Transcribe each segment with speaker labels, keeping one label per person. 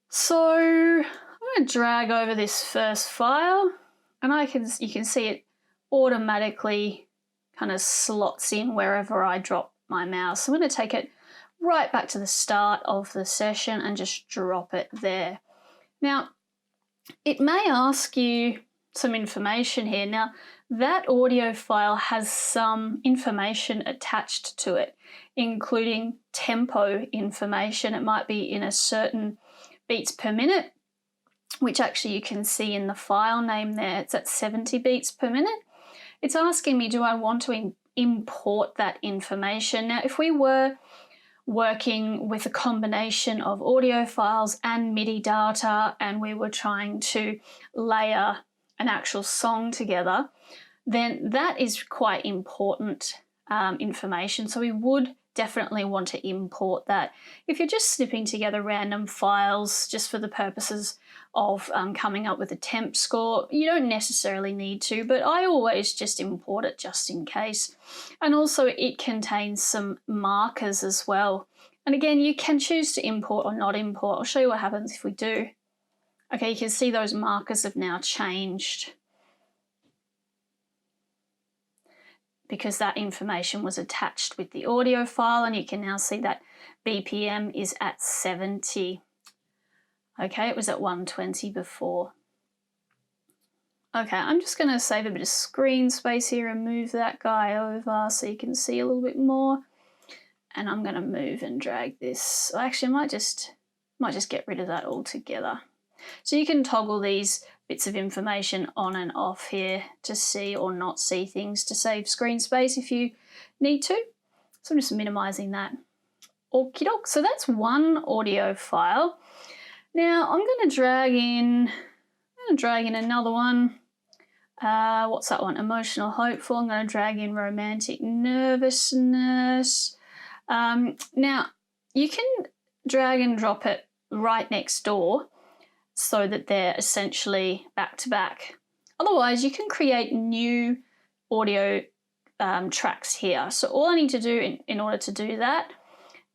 Speaker 1: So I'm going to drag over this first file, and you can see it automatically kind of slots in wherever I drop my mouse. I'm going to take it right back to the start of the session and just drop it there. Now, it may ask you some information here. Now, that audio file has some information attached to it, including tempo information. It might be in a certain beats per minute, which actually you can see in the file name there. It's at 70 beats per minute. It's asking me, do I want to import that information? Now, if we were working with a combination of audio files and MIDI data, and we were trying to layer an actual song together, then that is quite important information. So we would definitely want to import that. If you're just snipping together random files just for the purposes of coming up with a temp score, you don't necessarily need to, but I always just import it just in case. And also it contains some markers as well. And again, you can choose to import or not import. I'll show you what happens if we do. Okay, you can see those markers have now changed because that information was attached with the audio file, and you can now see that BPM is at 70. Okay, it was at 120 before. Okay, I'm just going to save a bit of screen space here and move that guy over so you can see a little bit more. And I'm going to move and drag this. Actually, I might just get rid of that altogether. So you can toggle these bits of information on and off here to see or not see things to save screen space if you need to. So I'm just minimizing that. Okie doke. So that's one audio file. Now I'm going to drag in another one. What's that one? Emotional hopeful. I'm going to drag in romantic nervousness. Now you can drag and drop it right next door so that they're essentially back to back. Otherwise, you can create new audio tracks here. So all I need to do in order to do that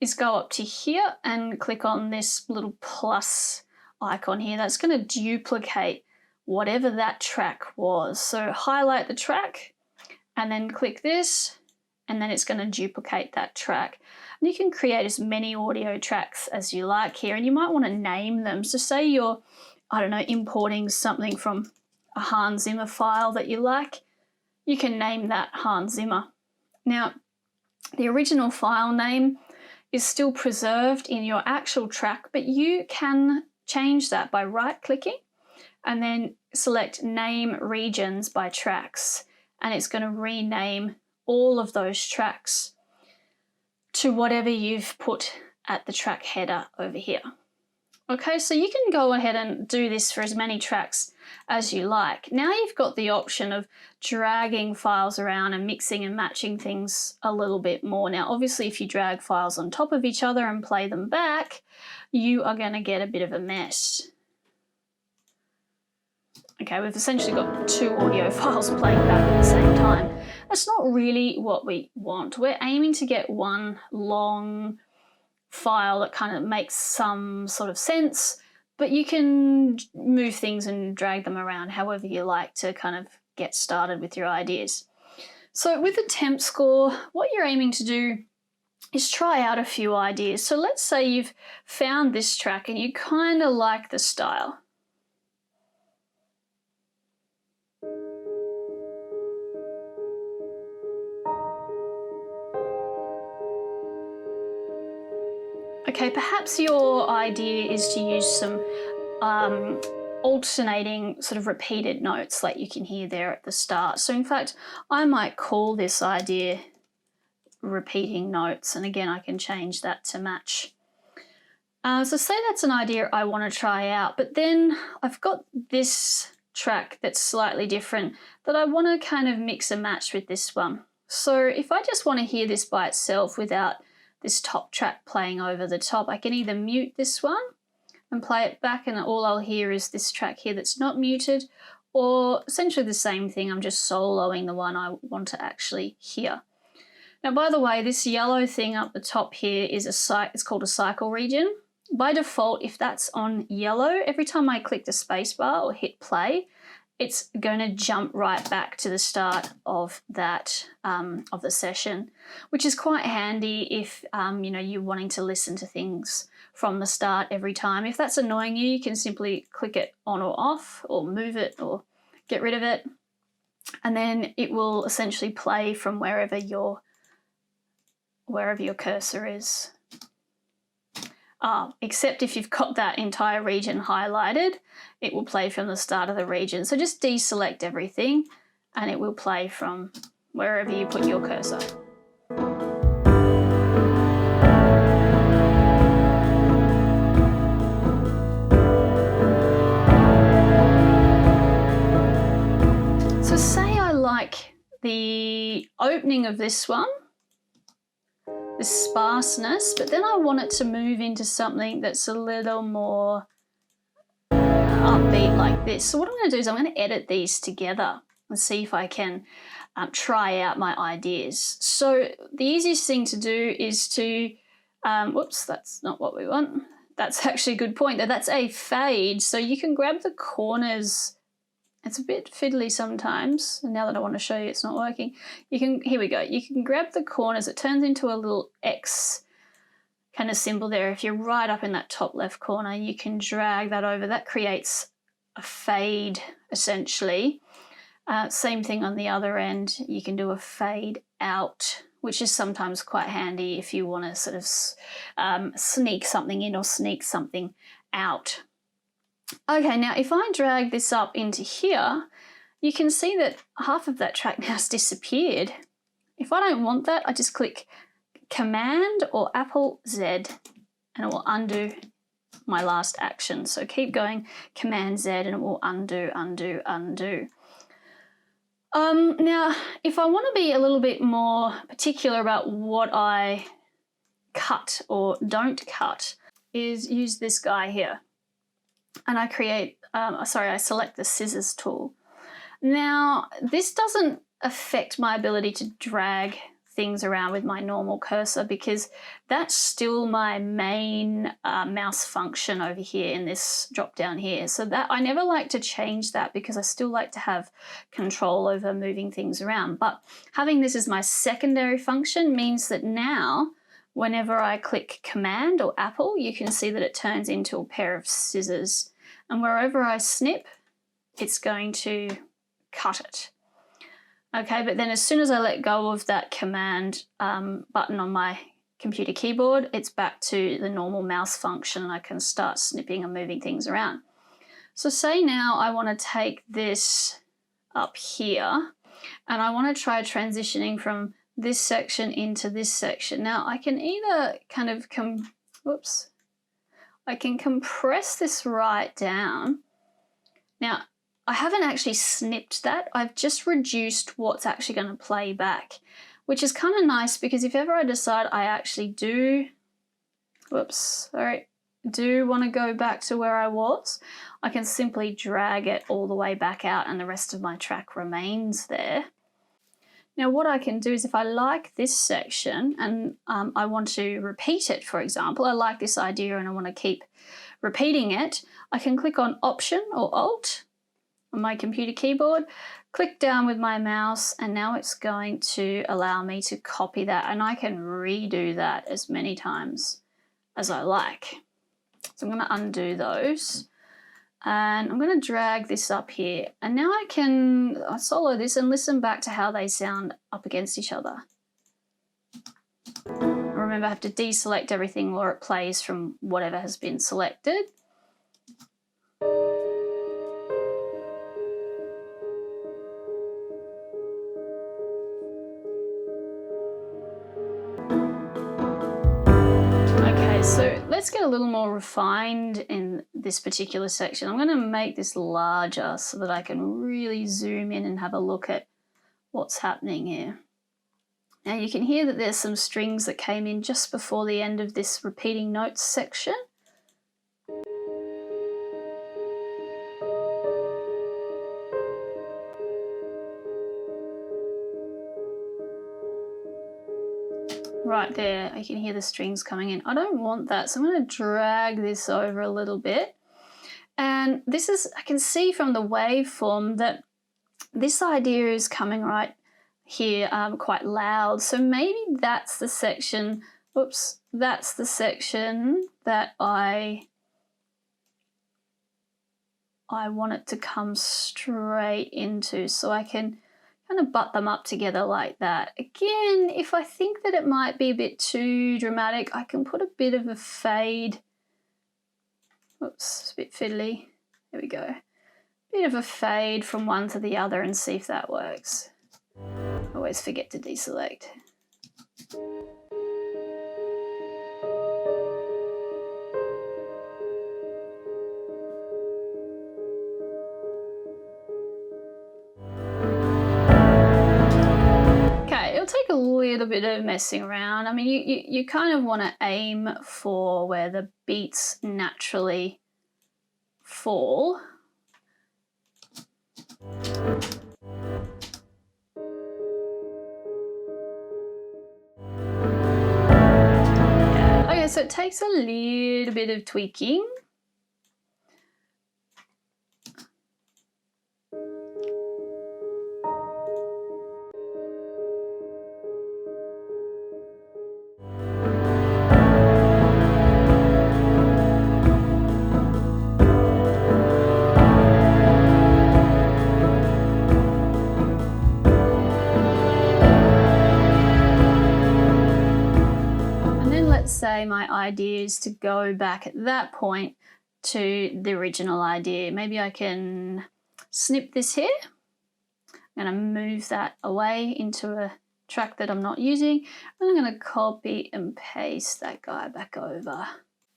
Speaker 1: is go up to here and click on this little plus icon here. That's going to duplicate whatever that track was. So highlight the track and then click this, and then it's going to duplicate that track. And you can create as many audio tracks as you like here, and you might want to name them. So say you're, I don't know, importing something from a Hans Zimmer file that you like, you can name that Hans Zimmer. Now, the original file name is still preserved in your actual track, but you can change that by right-clicking and then select Name Regions by Tracks, and it's going to rename all of those tracks to whatever you've put at the track header over here. Okay, so you can go ahead and do this for as many tracks as you like. Now you've got the option of dragging files around and mixing and matching things a little bit more. Now, obviously, if you drag files on top of each other and play them back, you are going to get a bit of a mess. Okay, we've essentially got two audio files playing back at the same time. That's not really what we want. We're aiming to get one long file that kind of makes some sort of sense, but you can move things and drag them around however you like to kind of get started with your ideas. So with the temp score, what you're aiming to do is try out a few ideas. So let's say you've found this track and you kind of like the style. Okay, perhaps your idea is to use some alternating sort of repeated notes like you can hear there at the start. So in fact, I might call this idea repeating notes, and again, I can change that to match. So say that's an idea I want to try out, but then I've got this track that's slightly different that I want to kind of mix and match with this one. So if I just want to hear this by itself without this top track playing over the top, I can either mute this one and play it back and all I'll hear is this track here that's not muted, or essentially the same thing, I'm just soloing the one I want to actually hear. Now, by the way, this yellow thing up the top here is it's called a cycle region. by default, if that's on yellow, every time I click the spacebar or hit play, it's going to jump right back to the start of that of the session, which is quite handy if you know, you're wanting to listen to things from the start every time. If that's annoying you, you can simply click it on or off, or move it, or get rid of it, and then it will essentially play from wherever your cursor is. Except if you've got that entire region highlighted, it will play from the start of the region. So just deselect everything and it will play from wherever you put your cursor. So say I like the opening of this one, the sparseness, but then I want it to move into something that's a little more upbeat like this. So what I'm going to do is I'm going to edit these together and see if I can try out my ideas. So the easiest thing to do is to, whoops, that's not what we want. That's actually a good point. That's a fade. So you can grab the corners. It's a bit fiddly sometimes. And now that I want to show you it's not working, you can, here we go. You can grab the corners. It turns into a little X kind of symbol there. If you're right up in that top left corner, you can drag that over. That creates a fade essentially. Same thing on the other end. You can do a fade out, which is sometimes quite handy if you want to sort of sneak something in or sneak something out. Okay, now if I drag this up into here, you can see that half of that track now has disappeared. If I don't want that, I just click Command or Apple Z and it will undo my last action. So keep going, Command Z, and it will undo, undo, undo. Now, if I want to be a little bit more particular about what I cut or don't cut, is use this guy here. And I create, I select the scissors tool. Now, this doesn't affect my ability to drag things around with my normal cursor because that's still my main mouse function over here in this drop down here. So that I never like to change that because I still like to have control over moving things around. But having this as my secondary function means that now whenever I click Command or Apple, you can see that it turns into a pair of scissors. And wherever I snip, it's going to cut it. Okay, but then as soon as I let go of that Command button on my computer keyboard, it's back to the normal mouse function and I can start snipping and moving things around. So say now I want to take this up here and I want to try transitioning from this section into this section. Now I can either kind of I can compress this right down. Now I haven't actually snipped that. I've just reduced what's actually going to play back, which is kind of nice because if ever I decide I actually do want to go back to where I was, I can simply drag it all the way back out and the rest of my track remains there. Now what I can do is if I like this section and I want to repeat it, for example, I like this idea and I want to keep repeating it, I can click on Option or Alt on my computer keyboard, click down with my mouse, and now it's going to allow me to copy that and I can redo that as many times as I like. So I'm going to undo those. And I'm going to drag this up here. And now I can solo this and listen back to how they sound up against each other. Remember, I have to deselect everything or it plays from whatever has been selected. So let's get a little more refined in this particular section. I'm going to make this larger so that I can really zoom in and have a look at what's happening here. Now you can hear that there's some strings that came in just before the end of this repeating notes section. right there. I can hear the strings coming in. I don't want that, so I'm going to drag this over a little bit. And this is, I can see from the waveform that this idea is coming right here quite loud. So maybe that's the section, oops, that's the section that I want it to come straight into, so I can kind of butt them up together like that. Again, if I think that it might be a bit too dramatic, I can put a bit of a fade. Oops, it's a bit fiddly. There we go. Bit of a fade from one to the other and see if that works. Always forget to deselect. Okay, it'll take a little bit of messing around. I mean, you kind of want to aim for where the beats naturally fall. Yeah. Okay, so it takes a little bit of tweaking. Say my idea is to go back at that point to the original idea. Maybe I can snip this here. I'm going to move that away into a track that I'm not using, and I'm going to copy and paste that guy back over.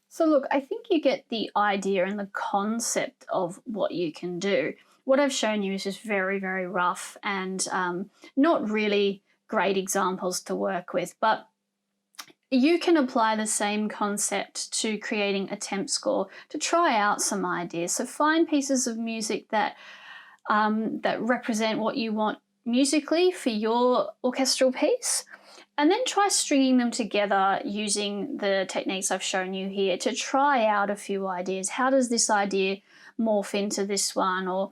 Speaker 1: So look, I think you get the idea and the concept of what you can do. What I've shown you is just very, very rough and not really great examples to work with, but you can apply the same concept to creating a temp score to try out some ideas. So find pieces of music that that represent what you want musically for your orchestral piece, and then try stringing them together using the techniques I've shown you here to try out a few ideas. How does this idea morph into this one? Or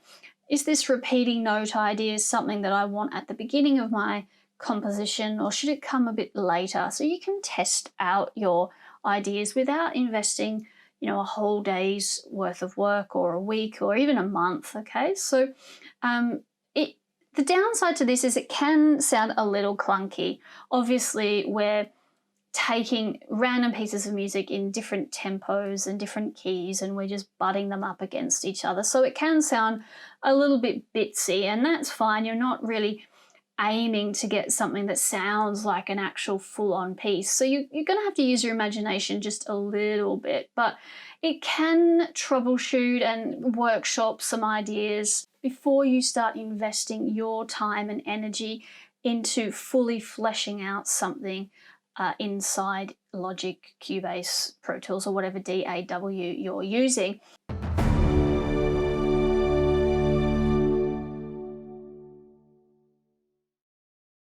Speaker 1: is this repeating note idea something that I want at the beginning of my composition, or should it come a bit later? So you can test out your ideas without investing, you know, a whole day's worth of work or a week or even a month. Okay, so the downside to this is it can sound a little clunky. Obviously, we're taking random pieces of music in different tempos and different keys, and we're just butting them up against each other. So it can sound a little bit bitsy, and that's fine. You're not really aiming to get something that sounds like an actual full-on piece. So you're going to have to use your imagination just a little bit, but it can troubleshoot and workshop some ideas before you start investing your time and energy into fully fleshing out something inside Logic, Cubase, Pro Tools, or whatever DAW you're using.